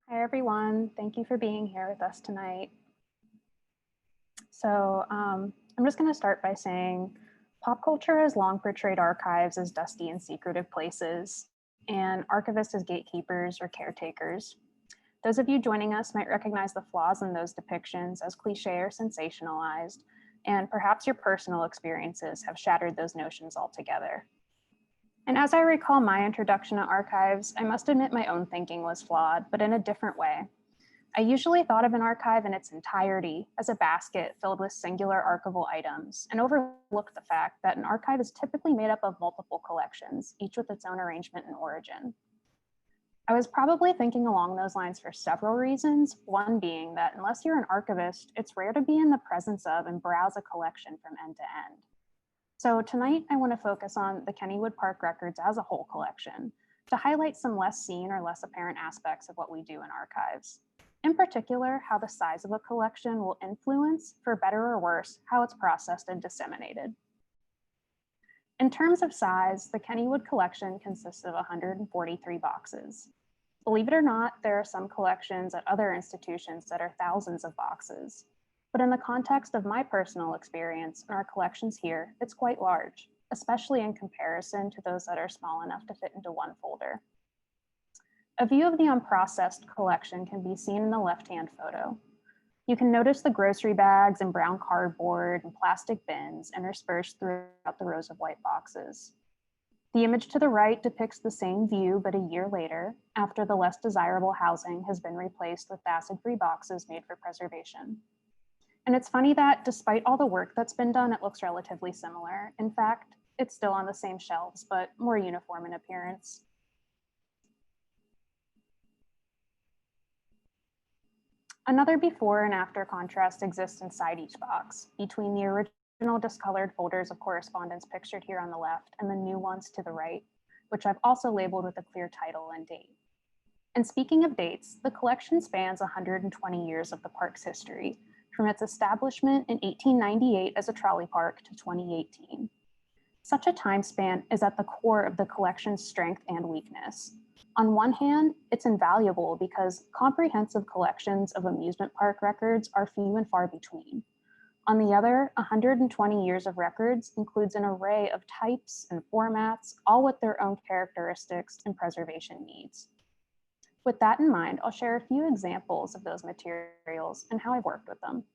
Hi, everyone. Thank you for being here with us tonight. I'm just going to start by saying pop culture has long portrayed archives as dusty and secretive places, and archivists as gatekeepers or caretakers. Those of you joining us might recognize the flaws in those depictions as cliche or sensationalized, and perhaps your personal experiences have shattered those notions altogether. And as I recall my introduction to archives, I must admit my own thinking was flawed, but in a different way. I usually thought of an archive in its entirety as a basket filled with singular archival items and overlooked the fact that an archive is typically made up of multiple collections, each with its own arrangement and origin. I was probably thinking along those lines for several reasons, one being that unless you're an archivist, it's rare to be in the presence of and browse a collection from end to end. So tonight I want to focus on the Kennywood Park Records as a whole collection to highlight some less seen or less apparent aspects of what we do in archives. In particular, how the size of a collection will influence, for better or worse, how it's processed and disseminated. In terms of size, the Kennywood collection consists of 143 boxes. Believe it or not, there are some collections at other institutions that are thousands of boxes. But in the context of my personal experience and our collections here, it's quite large, especially in comparison to those that are small enough to fit into one folder. A view of the unprocessed collection can be seen in the left-hand photo. You can notice the grocery bags and brown cardboard and plastic bins interspersed throughout the rows of white boxes. The image to the right depicts the same view, but a year later, after the less desirable housing has been replaced with acid-free boxes made for preservation. And it's funny that despite all the work that's been done, it looks relatively similar. In fact, it's still on the same shelves, but more uniform in appearance. Another before and after contrast exists inside each box, between the original discolored folders of correspondence pictured here on the left and the new ones to the right, which I've also labeled with a clear title and date. And speaking of dates, the collection spans 120 years of the park's history, from its establishment in 1898 as a trolley park to 2018. Such a time span is at the core of the collection's strength and weakness. On one hand, it's invaluable because comprehensive collections of amusement park records are few and far between. On the other, 120 years of records includes an array of types and formats, all with their own characteristics and preservation needs. With that in mind, I'll share a few examples of those materials and how I've worked with them.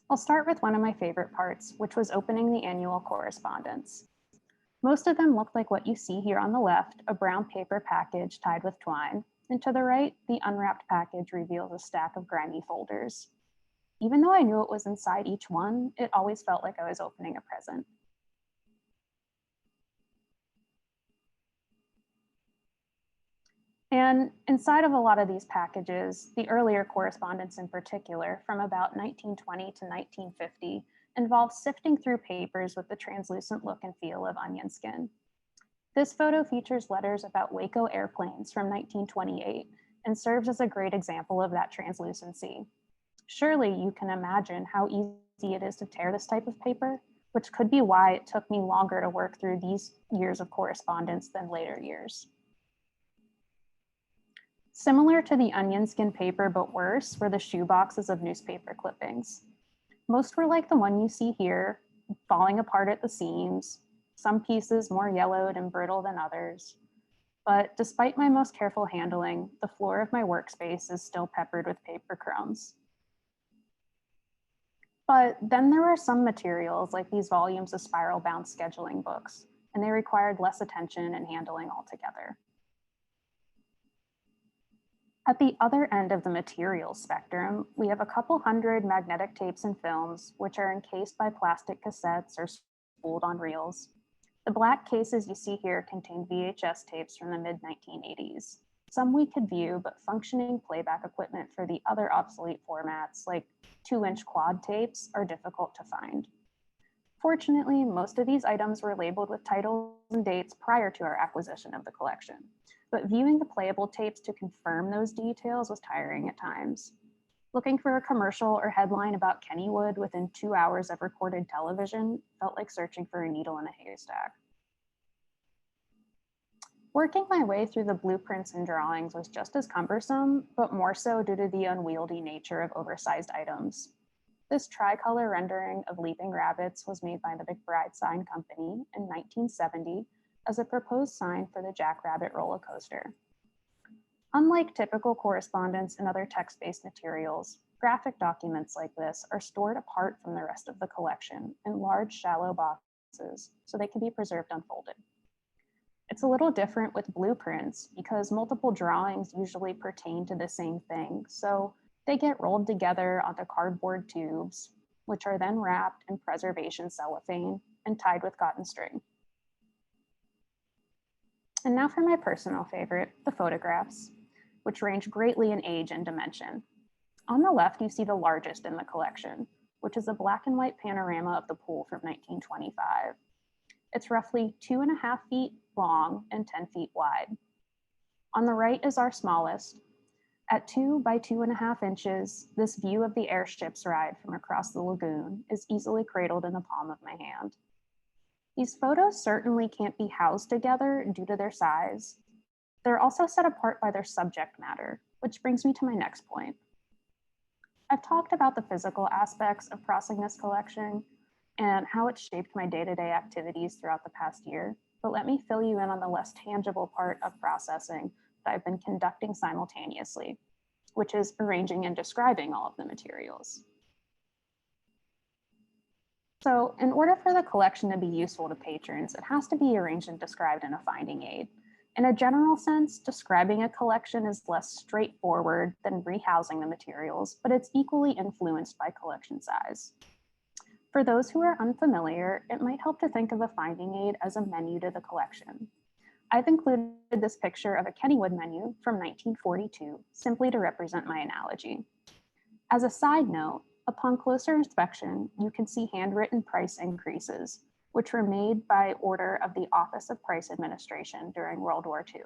I'll start with one of my favorite parts, which was opening the annual correspondence. Most of them look like what you see here on the left, a brown paper package tied with twine, and to the right, the unwrapped package reveals a stack of grimy folders. Even though I knew it was inside each one, it always felt like I was opening a present. And inside of a lot of these packages, the earlier correspondence in particular, from about 1920 to 1950, involves sifting through papers with the translucent look and feel of onion skin. This photo features letters about Waco airplanes from 1928 and serves as a great example of that translucency. Surely you can imagine how easy it is to tear this type of paper, which could be why it took me longer to work through these years of correspondence than later years. Similar to the onion skin paper, but worse, were the shoe boxes of newspaper clippings. Most were like the one you see here, falling apart at the seams, some pieces more yellowed and brittle than others. But despite my most careful handling, the floor of my workspace is still peppered with paper crumbs. But then there were some materials like these volumes of spiral-bound scheduling books, and they required less attention and handling altogether. At the other end of the materials spectrum, we have a couple hundred magnetic tapes and films, which are encased by plastic cassettes or spooled on reels. The black cases you see here contain VHS tapes from the mid-1980s. Some we could view, but functioning playback equipment for the other obsolete formats, like 2-inch quad tapes, are difficult to find. Fortunately, most of these items were labeled with titles and dates prior to our acquisition of the collection, but viewing the playable tapes to confirm those details was tiring at times. Looking for a commercial or headline about Kennywood within 2 hours of recorded television felt like searching for a needle in a haystack. Working my way through the blueprints and drawings was just as cumbersome, but more so due to the unwieldy nature of oversized items. This tricolor rendering of leaping rabbits was made by the McBride Sign Company in 1970 as a proposed sign for the Jackrabbit roller coaster. Unlike typical correspondence and other text-based materials, graphic documents like this are stored apart from the rest of the collection in large, shallow boxes so they can be preserved unfolded. It's a little different with blueprints because multiple drawings usually pertain to the same thing, so they get rolled together onto cardboard tubes, which are then wrapped in preservation cellophane and tied with cotton string. And now for my personal favorite, the photographs, which range greatly in age and dimension. On the left, you see the largest in the collection, which is a black and white panorama of the pool from 1925. It's roughly 2.5 feet long and 10 feet wide. On the right is our smallest. At 2 by 2.5 inches, this view of the airship's ride from across the lagoon is easily cradled in the palm of my hand. These photos certainly can't be housed together due to their size. They're also set apart by their subject matter, which brings me to my next point. I've talked about the physical aspects of processing this collection and how it's shaped my day-to-day activities throughout the past year, but let me fill you in on the less tangible part of processing that I've been conducting simultaneously, which is arranging and describing all of the materials. So in order for the collection to be useful to patrons, it has to be arranged and described in a finding aid. In a general sense, describing a collection is less straightforward than rehousing the materials, but it's equally influenced by collection size. For those who are unfamiliar, it might help to think of a finding aid as a menu to the collection. I've included this picture of a Kennywood menu from 1942, simply to represent my analogy. As a side note, upon closer inspection, you can see handwritten price increases, which were made by order of the Office of Price Administration during World War II.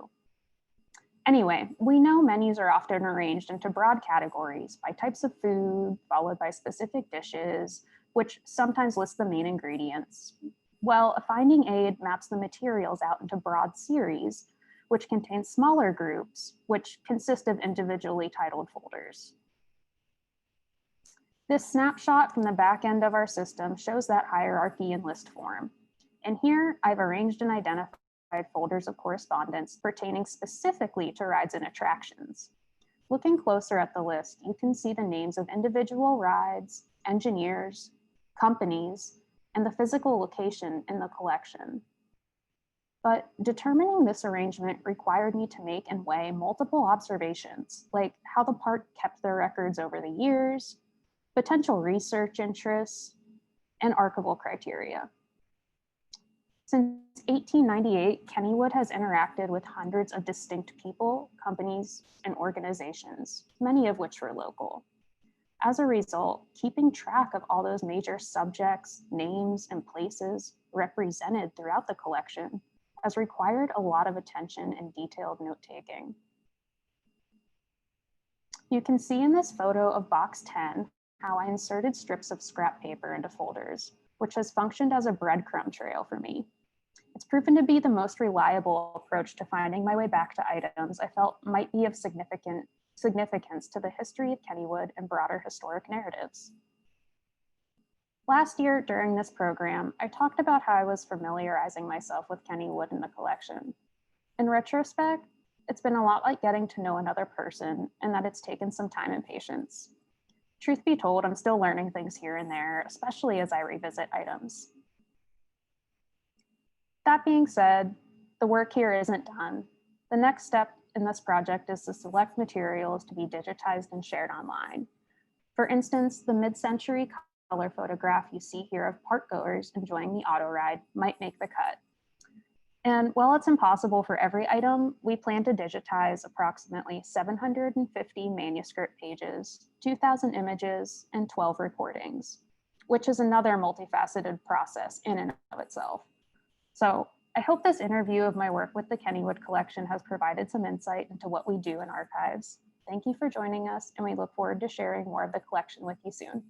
Anyway, we know menus are often arranged into broad categories by types of food, followed by specific dishes, which sometimes list the main ingredients. Well, a finding aid maps the materials out into broad series, which contain smaller groups, which consist of individually titled folders. This snapshot from the back end of our system shows that hierarchy in list form. And here I've arranged and identified folders of correspondence pertaining specifically to rides and attractions. Looking closer at the list, you can see the names of individual rides, engineers, companies, and the physical location in the collection. But determining this arrangement required me to make and weigh multiple observations, like how the park kept their records over the years, potential research interests, and archival criteria. Since 1898, Kennywood has interacted with hundreds of distinct people, companies, and organizations, many of which were local. As a result, keeping track of all those major subjects, names, and places represented throughout the collection has required a lot of attention and detailed note-taking. You can see in this photo of box 10 how I inserted strips of scrap paper into folders, which has functioned as a breadcrumb trail for me. It's proven to be the most reliable approach to finding my way back to items I felt might be of significance to the history of Kennywood and broader historic narratives. Last year during this program, I talked about how I was familiarizing myself with Kennywood in the collection. In retrospect, it's been a lot like getting to know another person, and that it's taken some time and patience. Truth be told, I'm still learning things here and there, especially as I revisit items. That being said, the work here isn't done. The next step in this project is to select materials to be digitized and shared online. For instance, the mid-century color photograph you see here of parkgoers enjoying the auto ride might make the cut. And while it's impossible for every item, we plan to digitize approximately 750 manuscript pages, 2,000 images, and 12 recordings, which is another multifaceted process in and of itself. So I hope this interview of my work with the Kennywood collection has provided some insight into what we do in archives. Thank you for joining us, and we look forward to sharing more of the collection with you soon.